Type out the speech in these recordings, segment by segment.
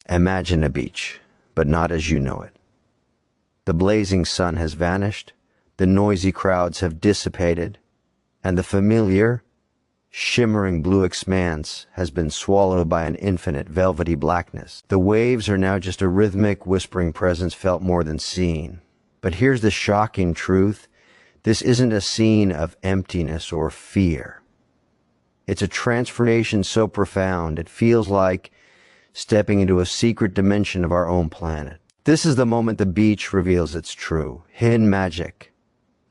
Imagine a beach, but not as you know it. The blazing sun has vanished, the noisy crowds have dissipated, and the familiar, shimmering blue expanse has been swallowed by an infinite velvety blackness. The waves are now just a rhythmic, whispering presence felt more than seen. But here's the shocking truth. This isn't a scene of emptiness or fear. It's a transformation so profound it feels like stepping into a secret dimension of our own planet. This is the moment the beach reveals its true, hidden magic,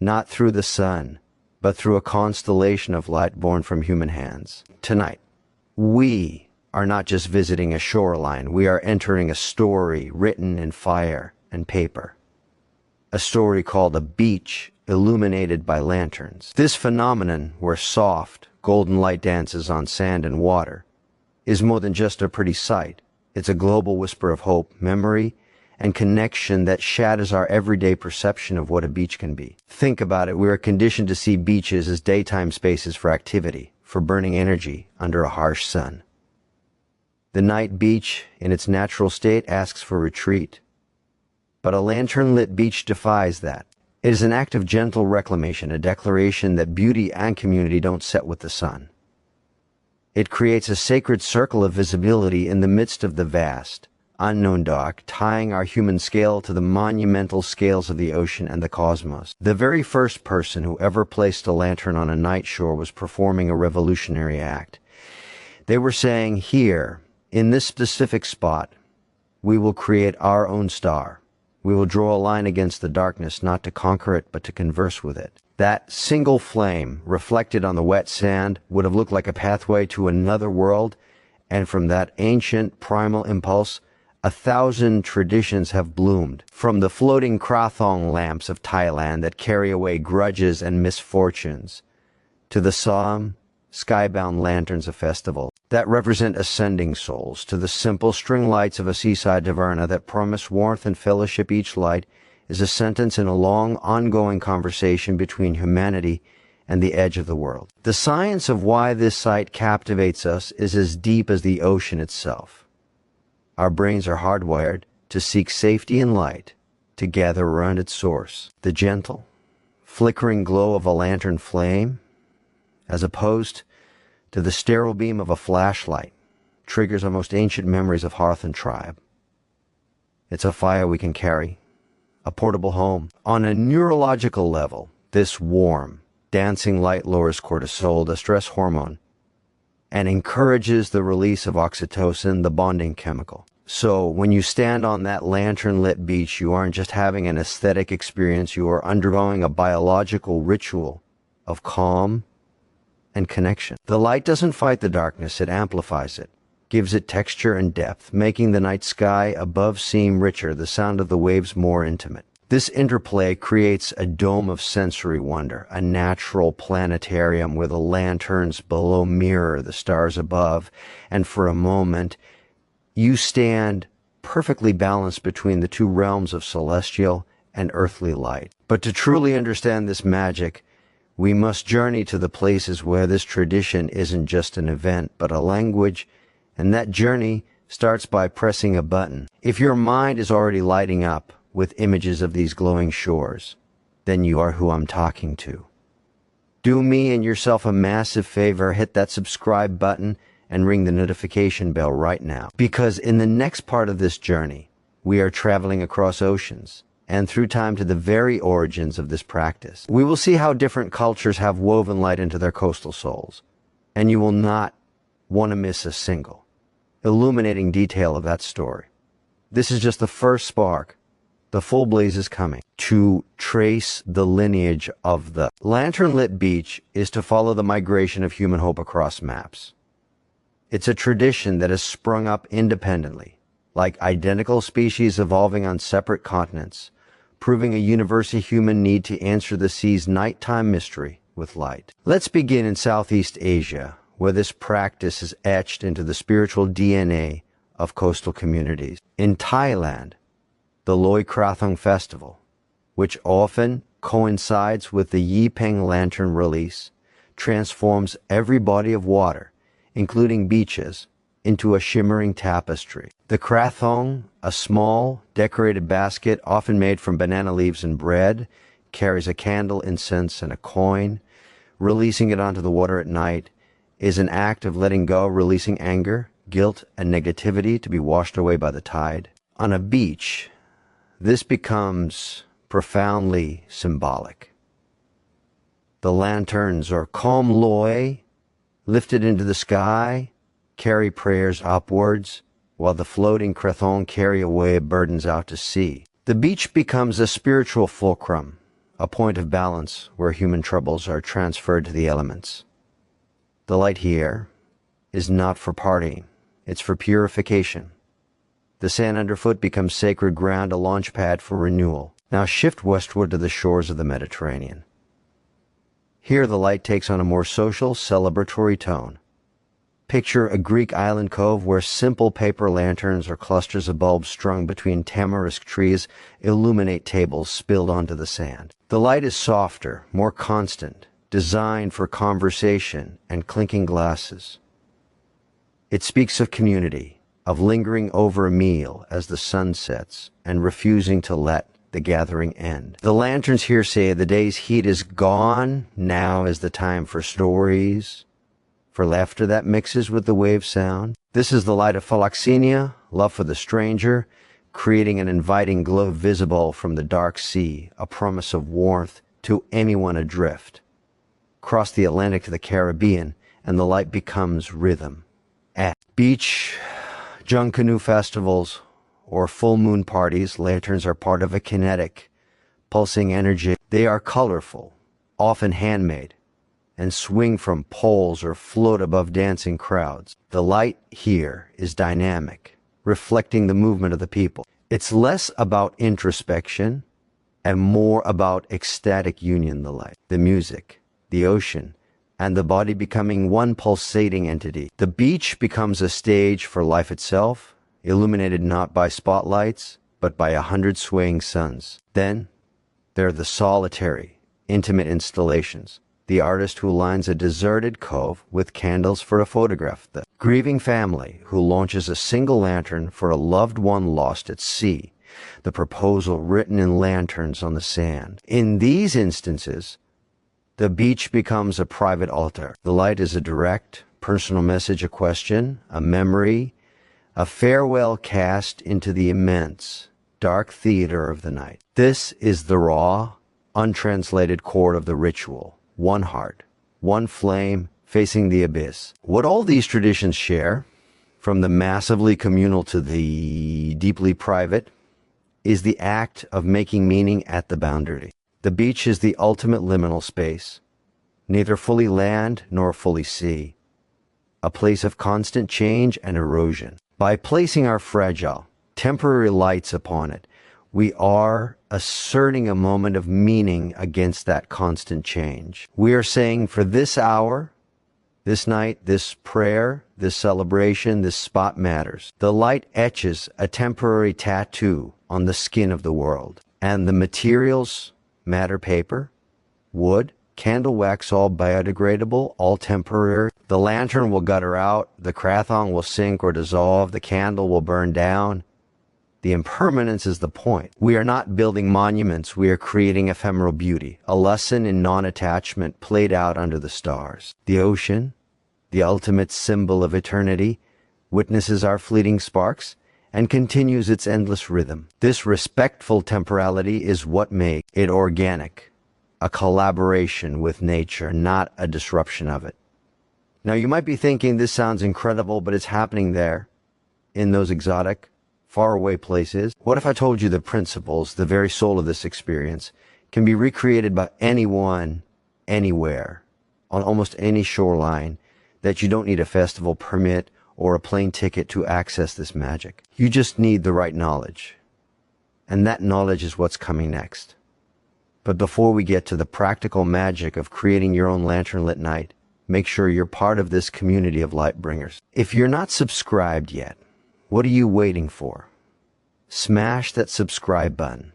not through the sun, but through a constellation of light born from human hands. Tonight, we are not just visiting a shoreline, we are entering a story written in fire and paper. A story called A Beach Illuminated by Lanterns. This phenomenon, where soft, golden light dances on sand and water, is more than just a pretty sight. It's a global whisper of hope, memory, and connection that shatters our everyday perception of what a beach can be. Think about it. We are conditioned to see beaches as daytime spaces for activity, for burning energy under a harsh sun. The night beach, in its natural state, asks for retreat. But a lantern-lit beach defies that. It is an act of gentle reclamation, a declaration that beauty and community don't set with the sun. It creates a sacred circle of visibility in the midst of the vast, unknown dark, tying our human scale to the monumental scales of the ocean and the cosmos. The very first person who ever placed a lantern on a night shore was performing a revolutionary act. They were saying, here, in this specific spot, we will create our own star. We will draw a line against the darkness, not to conquer it, but to converse with it. That single flame, reflected on the wet sand, would have looked like a pathway to another world, and from that ancient primal impulse, 1,000 traditions have bloomed. From the floating krathong lamps of Thailand that carry away grudges and misfortunes, to the solemn, skybound lanterns of festival that represent ascending souls, to the simple string lights of a seaside taverna that promise warmth and fellowship. Each light is a sentence in a long, ongoing conversation between humanity and the edge of the world. The science of why this sight captivates us is as deep as the ocean itself. Our brains are hardwired to seek safety and light, to gather around its source. The gentle, flickering glow of a lantern flame, as opposed to the sterile beam of a flashlight, triggers our most ancient memories of hearth and tribe. It's a fire we can carry, a portable home. On a neurological level, this warm, dancing light lowers cortisol, the stress hormone, and encourages the release of oxytocin, the bonding chemical. So when you stand on that lantern-lit beach, you aren't just having an aesthetic experience, you are undergoing a biological ritual of calm and connection. The light doesn't fight the darkness, it amplifies it, gives it texture and depth, making the night sky above seem richer, the sound of the waves more intimate. This interplay creates a dome of sensory wonder, a natural planetarium where the lanterns below mirror the stars above, and for a moment, you stand perfectly balanced between the two realms of celestial and earthly light. But to truly understand this magic, we must journey to the places where this tradition isn't just an event, but a language, and that journey starts by pressing a button. If your mind is already lighting up with images of these glowing shores, then you are who I'm talking to. Do me and yourself a massive favor, hit that subscribe button and ring the notification bell right now. Because in the next part of this journey, we are traveling across oceans and through time to the very origins of this practice. We will see how different cultures have woven light into their coastal souls, and you will not want to miss a single illuminating detail of that story. This is just the first spark. The full blaze is coming. To trace the lineage of the lantern-lit beach is to follow the migration of human hope across maps. It's a tradition that has sprung up independently, like identical species evolving on separate continents, proving a universal human need to answer the sea's nighttime mystery with light. Let's begin in Southeast Asia, where this practice is etched into the spiritual DNA of coastal communities. In Thailand, the Loy Krathong Festival, which often coincides with the Yipeng Lantern release, transforms every body of water, including beaches, into a shimmering tapestry. The krathong, a small, decorated basket often made from banana leaves and bread, carries a candle, incense, and a coin. Releasing it onto the water at night is an act of letting go, releasing anger, guilt, and negativity to be washed away by the tide. On a beach, this becomes profoundly symbolic. The lanterns, or calm loi, lifted into the sky, carry prayers upwards, while the floating krathong carry away burdens out to sea. The beach becomes a spiritual fulcrum, a point of balance where human troubles are transferred to the elements. The light here is not for partying, it's for purification. The sand underfoot becomes sacred ground, a launch pad for renewal. Now shift westward to the shores of the Mediterranean. Here the light takes on a more social, celebratory tone. Picture a Greek island cove where simple paper lanterns or clusters of bulbs strung between tamarisk trees illuminate tables spilled onto the sand. The light is softer, more constant, designed for conversation and clinking glasses. It speaks of community, of lingering over a meal as the sun sets and refusing to let the gathering end. The lanterns here say the day's heat is gone, now is the time for stories, for laughter that mixes with the wave sound. This is the light of philoxenia, love for the stranger, creating an inviting glow visible from the dark sea, a promise of warmth to anyone adrift. Cross the Atlantic to the Caribbean, and the light becomes rhythm. At beach, junk canoe festivals, or full moon parties, lanterns are part of a kinetic, pulsing energy. They are colorful, often handmade, and swing from poles or float above dancing crowds. The light here is dynamic, reflecting the movement of the people. It's less about introspection and more about ecstatic union. The light, the music, the ocean, and the body becoming one pulsating entity. The beach becomes a stage for life itself, illuminated not by spotlights, but by 100 swaying suns. Then, there are the solitary, intimate installations. The artist who lines a deserted cove with candles for a photograph. The grieving family who launches a single lantern for a loved one lost at sea. The proposal written in lanterns on the sand. In these instances, the beach becomes a private altar. The light is a direct, personal message, a question, a memory, a farewell cast into the immense, dark theater of the night. This is the raw, untranslated chord of the ritual. One heart, one flame, facing the abyss. What all these traditions share, from the massively communal to the deeply private, is the act of making meaning at the boundary. The beach is the ultimate liminal space, neither fully land nor fully sea, a place of constant change and erosion. By placing our fragile, temporary lights upon it, we are asserting a moment of meaning against that constant change. We are saying, for this hour, this night, this prayer, this celebration, this spot matters. The light etches a temporary tattoo on the skin of the world. And the materials matter: paper, wood, candle wax, all biodegradable, all temporary. The lantern will gutter out, the krathong will sink or dissolve, the candle will burn down. The impermanence is the point. We are not building monuments, we are creating ephemeral beauty, a lesson in non-attachment played out under the stars. The ocean, the ultimate symbol of eternity, witnesses our fleeting sparks and continues its endless rhythm. This respectful temporality is what makes it organic, a collaboration with nature, not a disruption of it. Now you might be thinking, this sounds incredible, but it's happening there, in those exotic, faraway places. What if I told you the principles, the very soul of this experience, can be recreated by anyone, anywhere, on almost any shoreline, that you don't need a festival permit or a plane ticket to access this magic? You just need the right knowledge. And that knowledge is what's coming next. But before we get to the practical magic of creating your own lantern-lit night, make sure you're part of this community of light bringers. If you're not subscribed yet, what are you waiting for? Smash that subscribe button.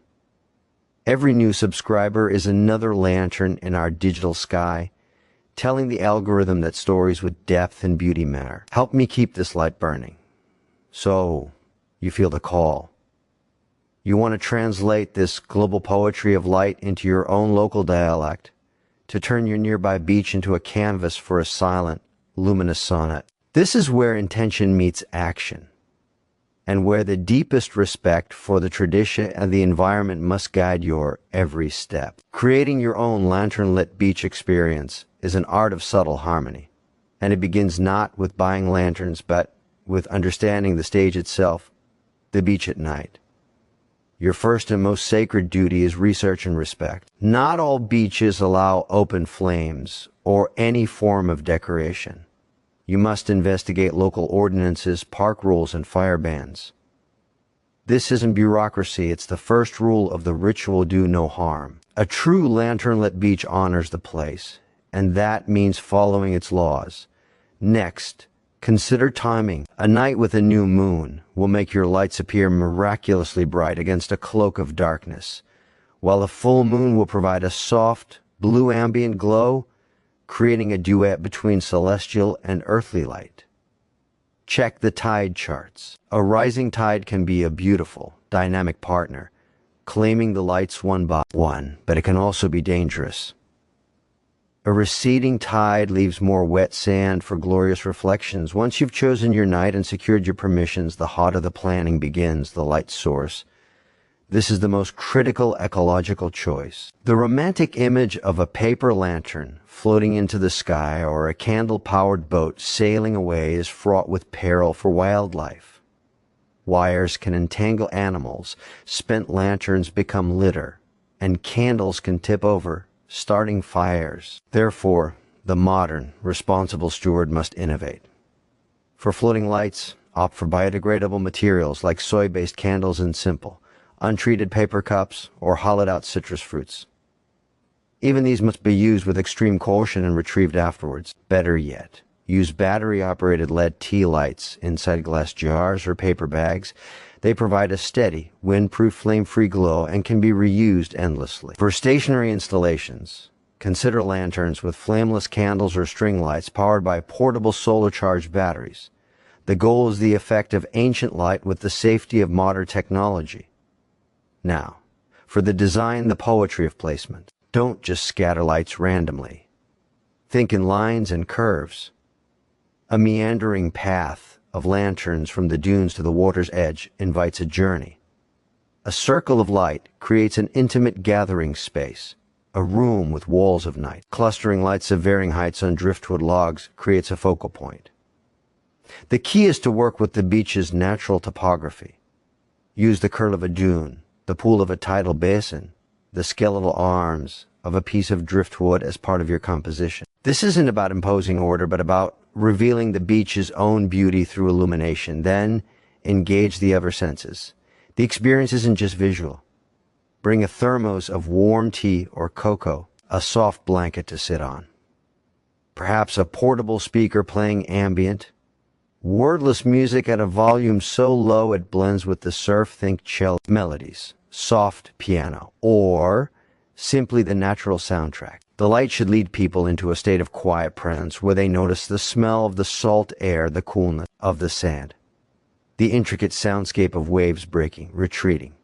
Every new subscriber is another lantern in our digital sky, telling the algorithm that stories with depth and beauty matter. Help me keep this light burning. So, you feel the call. You want to translate this global poetry of light into your own local dialect, to turn your nearby beach into a canvas for a silent, luminous sonnet. This is where intention meets action, and where the deepest respect for the tradition and the environment must guide your every step. Creating your own lantern-lit beach experience is an art of subtle harmony, and it begins not with buying lanterns, but with understanding the stage itself, the beach at night. Your first and most sacred duty is research and respect. Not all beaches allow open flames or any form of decoration. You must investigate local ordinances, park rules, and fire bans. This isn't bureaucracy, it's the first rule of the ritual do no harm. A true lantern-lit beach honors the place, and that means following its laws. Next, consider timing. A night with a new moon will make your lights appear miraculously bright against a cloak of darkness, while a full moon will provide a soft, blue ambient glow, creating a duet between celestial and earthly light. Check the tide charts. A rising tide can be a beautiful, dynamic partner, claiming the lights one by one, but it can also be dangerous. A receding tide leaves more wet sand for glorious reflections. Once you've chosen your night and secured your permissions, the heart of the planning begins, the light source. This is the most critical ecological choice. The romantic image of a paper lantern floating into the sky or a candle-powered boat sailing away is fraught with peril for wildlife. Wires can entangle animals, spent lanterns become litter, and candles can tip over, starting fires. Therefore, the modern, responsible steward must innovate. For floating lights, opt for biodegradable materials like soy-based candles and simple, untreated paper cups, or hollowed-out citrus fruits. Even these must be used with extreme caution and retrieved afterwards. Better yet, use battery-operated LED tea lights inside glass jars or paper bags. They provide a steady, wind-proof, flame-free glow and can be reused endlessly. For stationary installations, consider lanterns with flameless candles or string lights powered by portable solar-charged batteries. The goal is the effect of ancient light with the safety of modern technology. Now, for the design, the poetry of placement. Don't just scatter lights randomly. Think in lines and curves. A meandering path of lanterns from the dunes to the water's edge invites a journey. A circle of light creates an intimate gathering space, a room with walls of night. Clustering lights of varying heights on driftwood logs creates a focal point. The key is to work with the beach's natural topography. Use the curl of a dune, the pool of a tidal basin, the skeletal arms of a piece of driftwood as part of your composition. This isn't about imposing order, but about revealing the beach's own beauty through illumination. Then, engage the other senses. The experience isn't just visual. Bring a thermos of warm tea or cocoa, a soft blanket to sit on. Perhaps a portable speaker playing ambient. Wordless music at a volume so low it blends with the surf, think cello melodies, soft piano, or simply the natural soundtrack. The light should lead people into a state of quiet presence where they notice the smell of the salt air, the coolness of the sand, the intricate soundscape of waves breaking, retreating,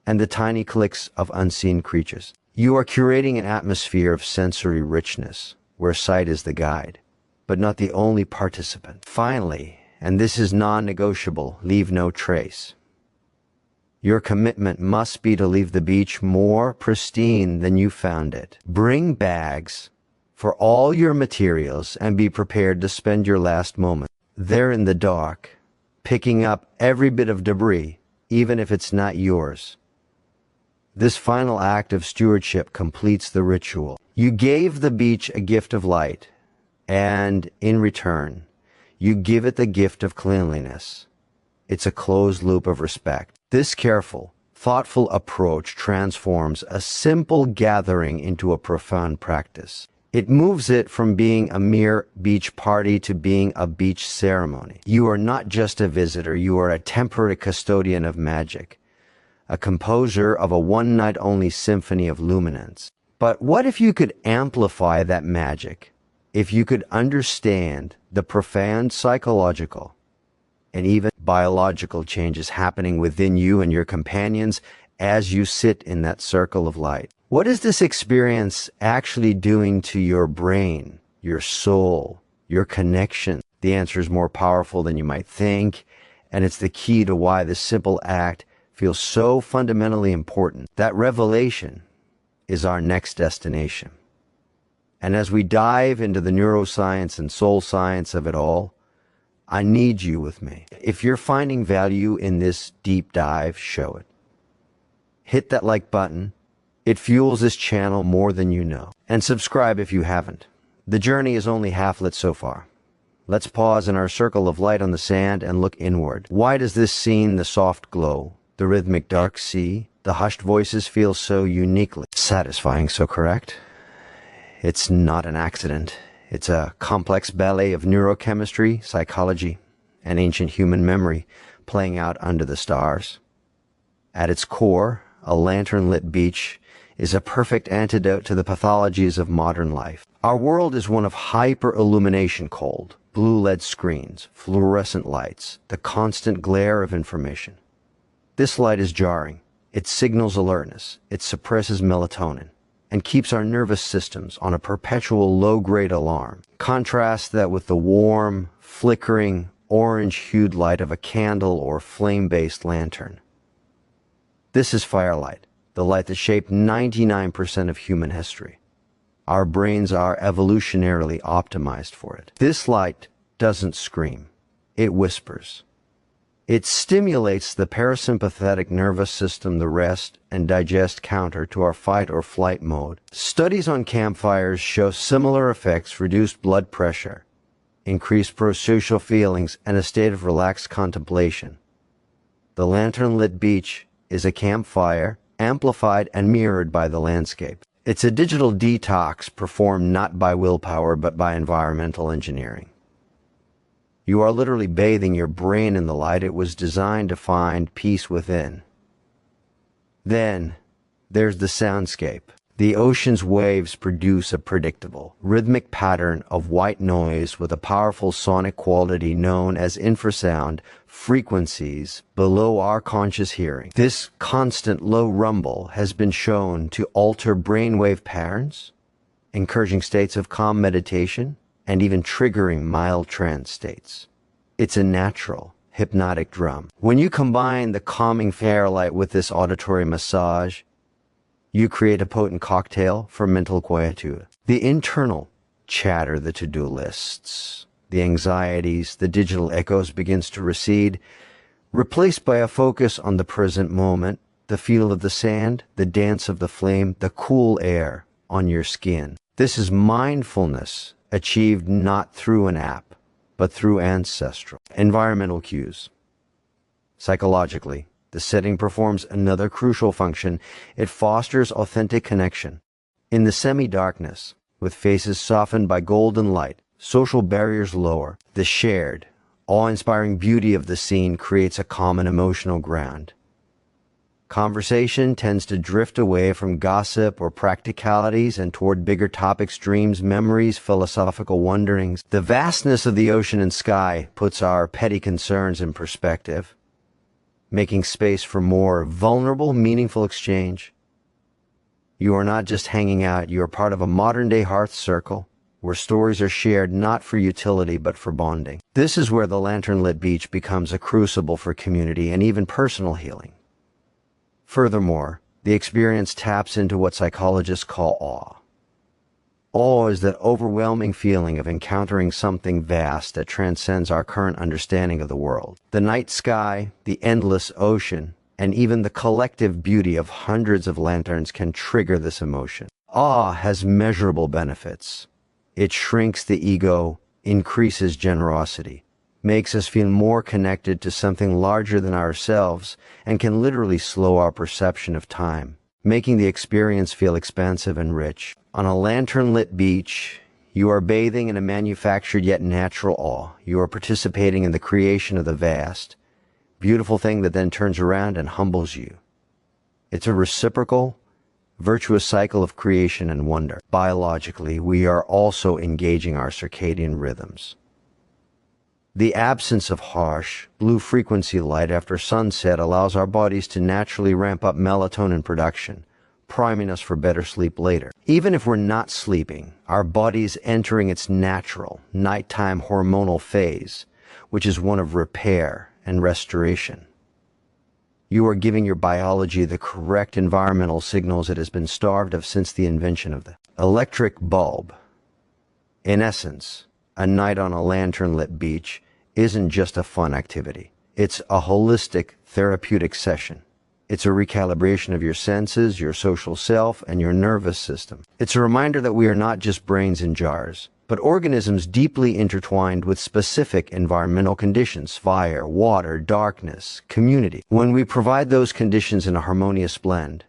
and the tiny clicks of unseen creatures. You are curating an atmosphere of sensory richness where sight is the guide, but not the only participant. Finally, and this is non-negotiable, leave no trace. Your commitment must be to leave the beach more pristine than you found it. Bring bags for all your materials and be prepared to spend your last moment there in the dark, picking up every bit of debris, even if it's not yours. This final act of stewardship completes the ritual. You gave the beach a gift of light, and in return, you give it the gift of cleanliness. It's a closed loop of respect. This careful, thoughtful approach transforms a simple gathering into a profound practice. It moves it from being a mere beach party to being a beach ceremony. You are not just a visitor, you are a temporary custodian of magic, a composer of a one-night-only symphony of luminance. But what if you could amplify that magic If you could understand the profound psychological and even biological changes happening within you and your companions as you sit in that circle of light. What is this experience actually doing to your brain, your soul, your connection? The answer is more powerful than you might think, and it's the key to why this simple act feels so fundamentally important. That revelation is our next destination. And as we dive into the neuroscience and soul science of it all, I need you with me. If you're finding value in this deep dive, show it. Hit that like button. It fuels this channel more than you know. And subscribe if you haven't. The journey is only half lit so far. Let's pause in our circle of light on the sand and look inward. Why does this scene, the soft glow, the rhythmic dark sea, the hushed voices feel so uniquely satisfying, so correct? It's not an accident. It's a complex ballet of neurochemistry, psychology, and ancient human memory playing out under the stars. At its core, a lantern-lit beach is a perfect antidote to the pathologies of modern life. Our world is one of hyper-illumination, cold, blue LED screens, fluorescent lights, the constant glare of information. This light is jarring. It signals alertness. It suppresses melatonin and keeps our nervous systems on a perpetual low-grade alarm. Contrast that with the warm, flickering, orange-hued light of a candle or flame-based lantern. This is firelight, the light that shaped 99% of human history. Our brains are evolutionarily optimized for it. This light doesn't scream. It whispers. It stimulates the parasympathetic nervous system, the rest and digest counter to our fight or flight mode. Studies on campfires show similar effects: reduced blood pressure, increased prosocial feelings, and a state of relaxed contemplation. The lantern-lit beach is a campfire, amplified and mirrored by the landscape. It's a digital detox performed not by willpower but by environmental engineering. You are literally bathing your brain in the light. It was designed to find peace within. Then, there's the soundscape. The ocean's waves produce a predictable, rhythmic pattern of white noise with a powerful sonic quality known as infrasound frequencies below our conscious hearing. This constant low rumble has been shown to alter brainwave patterns, encouraging states of calm meditation, and even triggering mild trance states. It's a natural, hypnotic drum. When you combine the calming firelight with this auditory massage, you create a potent cocktail for mental quietude. The internal chatter, the to-do lists, the anxieties, the digital echoes begins to recede, replaced by a focus on the present moment, the feel of the sand, the dance of the flame, the cool air on your skin. This is mindfulness achieved not through an app, but through ancestral. Environmental cues. Psychologically, the setting performs another crucial function. It fosters authentic connection. In the semi-darkness, with faces softened by golden light, social barriers lower, the shared, awe-inspiring beauty of the scene creates a common emotional ground. Conversation tends to drift away from gossip or practicalities and toward bigger topics: dreams, memories, philosophical wonderings. The vastness of the ocean and sky puts our petty concerns in perspective, making space for more vulnerable, meaningful exchange. You are not just hanging out, you are part of a modern-day hearth circle where stories are shared not for utility but for bonding. This is where the lantern-lit beach becomes a crucible for community and even personal healing. Furthermore, the experience taps into what psychologists call awe. Awe is that overwhelming feeling of encountering something vast that transcends our current understanding of the world. The night sky, the endless ocean, and even the collective beauty of hundreds of lanterns can trigger this emotion. Awe has measurable benefits. It shrinks the ego, increases generosity, makes us feel more connected to something larger than ourselves, and can literally slow our perception of time, making the experience feel expansive and rich. On a lantern-lit beach, you are bathing in a manufactured yet natural awe. You are participating in the creation of the vast, beautiful thing that then turns around and humbles you. It's a reciprocal, virtuous cycle of creation and wonder. Biologically, we are also engaging our circadian rhythms. The absence of harsh, blue-frequency light after sunset allows our bodies to naturally ramp up melatonin production, priming us for better sleep later. Even if we're not sleeping, our body is entering its natural, nighttime hormonal phase, which is one of repair and restoration. You are giving your biology the correct environmental signals it has been starved of since the invention of the electric bulb. In essence, a night on a lantern-lit beach isn't just a fun activity. It's a holistic, therapeutic session. It's a recalibration of your senses, your social self, and your nervous system. It's a reminder that we are not just brains in jars, but organisms deeply intertwined with specific environmental conditions: fire, water, darkness, community. When we provide those conditions in a harmonious blend,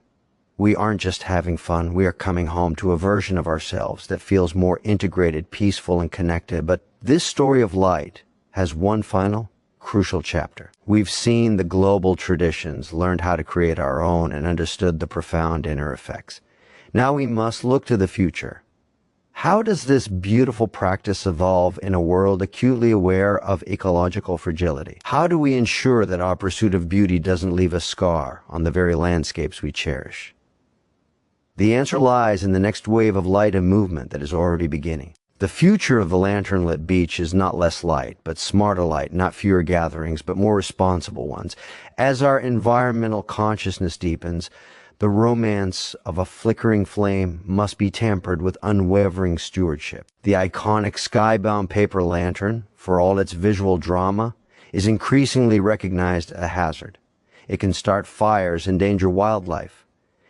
we aren't just having fun, we are coming home to a version of ourselves that feels more integrated, peaceful, and connected. But this story of light has one final, crucial chapter. We've seen the global traditions, learned how to create our own, and understood the profound inner effects. Now we must look to the future. How does this beautiful practice evolve in a world acutely aware of ecological fragility? How do we ensure that our pursuit of beauty doesn't leave a scar on the very landscapes we cherish? The answer lies in the next wave of light and movement that is already beginning. The future of the lantern-lit beach is not less light, but smarter light, not fewer gatherings, but more responsible ones. As our environmental consciousness deepens, the romance of a flickering flame must be tempered with unwavering stewardship. The iconic skybound paper lantern, for all its visual drama, is increasingly recognized a hazard. It can start fires, endanger wildlife,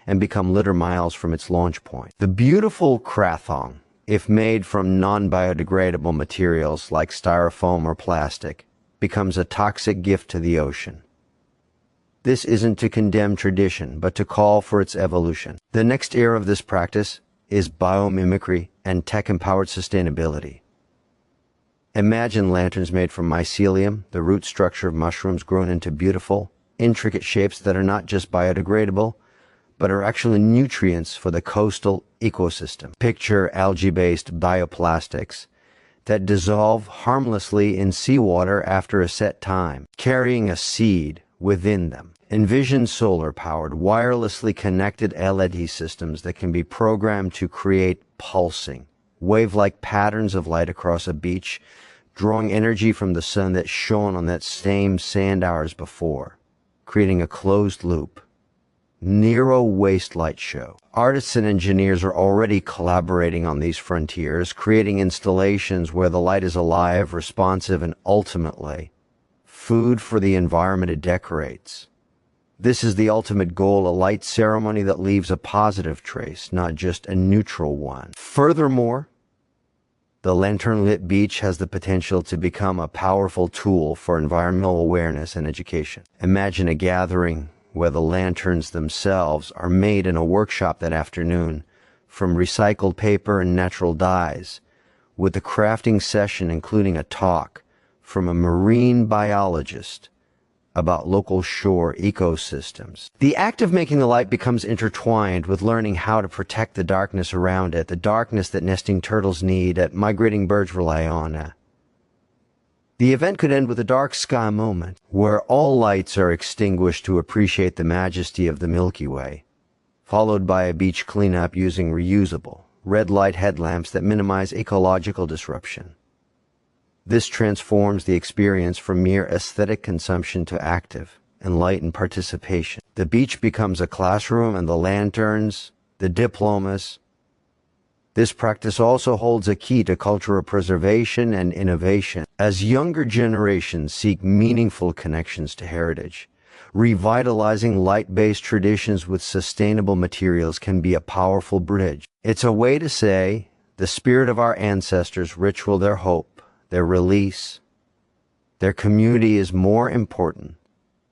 and become litter miles from its launch point. The beautiful krathong, if made from non-biodegradable materials like styrofoam or plastic, becomes a toxic gift to the ocean. This isn't to condemn tradition, but to call for its evolution. The next era of this practice is biomimicry and tech-empowered sustainability. Imagine lanterns made from mycelium, the root structure of mushrooms grown into beautiful, intricate shapes that are not just biodegradable, but are actually nutrients for the coastal ecosystem. Picture algae-based bioplastics that dissolve harmlessly in seawater after a set time, carrying a seed within them. Envision solar-powered, wirelessly connected LED systems that can be programmed to create pulsing, wave-like patterns of light across a beach, drawing energy from the sun that shone on that same sand hours before, creating a closed loop. Zero-waste light show. Artists and engineers are already collaborating on these frontiers, creating installations where the light is alive, responsive, and ultimately food for the environment it decorates. This is the ultimate goal, a light ceremony that leaves a positive trace, not just a neutral one. Furthermore, the lantern-lit beach has the potential to become a powerful tool for environmental awareness and education. Imagine a gathering where the lanterns themselves are made in a workshop that afternoon from recycled paper and natural dyes, with the crafting session including a talk from a marine biologist about local shore ecosystems. The act of making the light becomes intertwined with learning how to protect the darkness around it, the darkness that nesting turtles need, that migrating birds rely on. The event could end with a dark sky moment, where all lights are extinguished to appreciate the majesty of the Milky Way, followed by a beach cleanup using reusable, red light headlamps that minimize ecological disruption. This transforms the experience from mere aesthetic consumption to active, enlightened participation. The beach becomes a classroom, and the lanterns, the diplomas. This practice also holds a key to cultural preservation and innovation. As younger generations seek meaningful connections to heritage, revitalizing light-based traditions with sustainable materials can be a powerful bridge. It's a way to say, the spirit of our ancestors' ritual, their hope, their release, their community is more important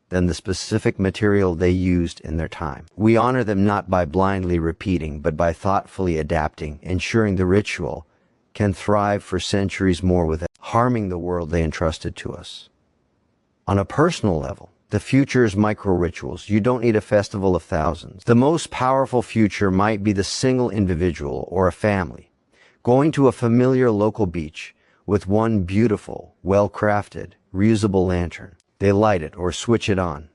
than the specific material they used in their time. We honor them not by blindly repeating, but by thoughtfully adapting, ensuring the ritual can thrive for centuries more without harming the world they entrusted to us. On a personal level, The future is micro-rituals. You don't need a festival of thousands. The most powerful future might be the single individual or a family going to a familiar local beach with one beautiful, well-crafted, reusable lantern. They light it or switch it on,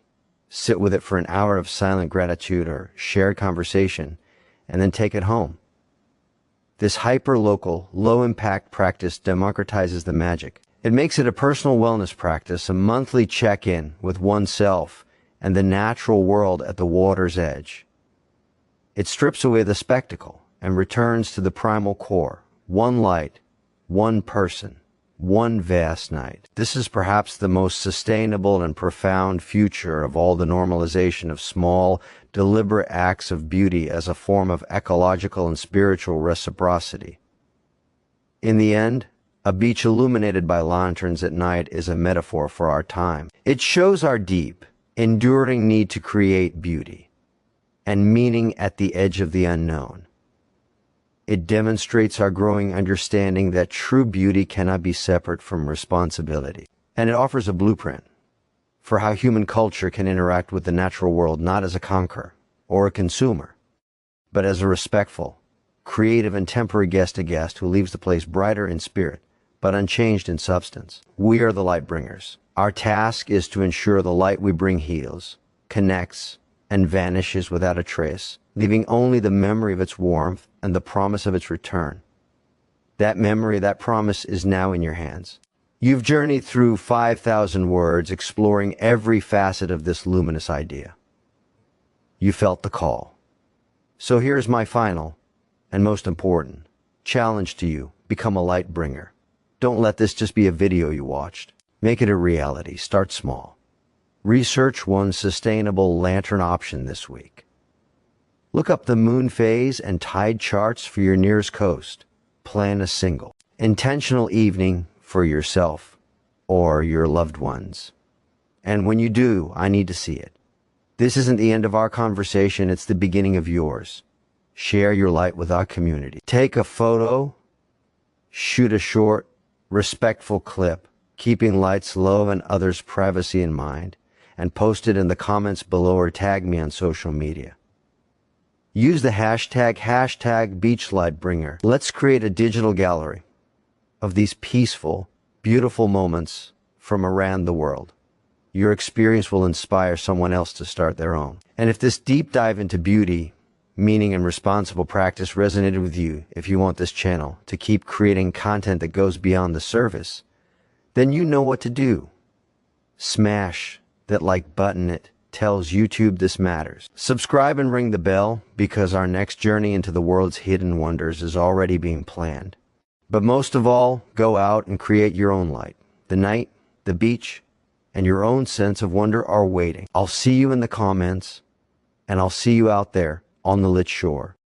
sit with it for an hour of silent gratitude or shared conversation, and then take it home. This hyper-local, low-impact practice democratizes the magic. It makes it a personal wellness practice, a monthly check-in with oneself and the natural world at the water's edge. It strips away the spectacle and returns to the primal core, one light, one person, one vast night. This is perhaps the most sustainable and profound future of all the normalization of small, deliberate acts of beauty as a form of ecological and spiritual reciprocity. In the end, a beach illuminated by lanterns at night is a metaphor for our time. It shows our deep, enduring need to create beauty and meaning at the edge of the unknown. It demonstrates our growing understanding that true beauty cannot be separate from responsibility. And it offers a blueprint for how human culture can interact with the natural world not as a conqueror or a consumer, but as a respectful, creative and temporary guest who leaves the place brighter in spirit, but unchanged in substance. We are the light bringers. Our task is to ensure the light we bring heals, connects, and vanishes without a trace, leaving only the memory of its warmth and the promise of its return. That memory, that promise is now in your hands. You've journeyed through 5,000 words, exploring every facet of this luminous idea. You felt the call. So here's my final, and most important, challenge to you. Become a light bringer. Don't let this just be a video you watched. Make it a reality. Start small. Research one sustainable lantern option this week. Look up the moon phase and tide charts for your nearest coast. Plan a single, intentional evening for yourself or your loved ones. And when you do, I need to see it. This isn't the end of our conversation, it's the beginning of yours. Share your light with our community. Take a photo, shoot a short, respectful clip, keeping lights low and others' privacy in mind, and post it in the comments below or tag me on social media. Use the hashtag #BeachLightBringer. Let's create a digital gallery of these peaceful, beautiful moments from around the world. Your experience will inspire someone else to start their own. And if this deep dive into beauty, meaning, and responsible practice resonated with you, if you want this channel to keep creating content that goes beyond the surface, then you know what to do. Smash that like button. It tells YouTube this matters. Subscribe and ring the bell, because our next journey into the world's hidden wonders is already being planned. But most of all, go out and create your own light. The night, the beach, and your own sense of wonder are waiting. I'll see you in the comments, and I'll see you out there on the lit shore.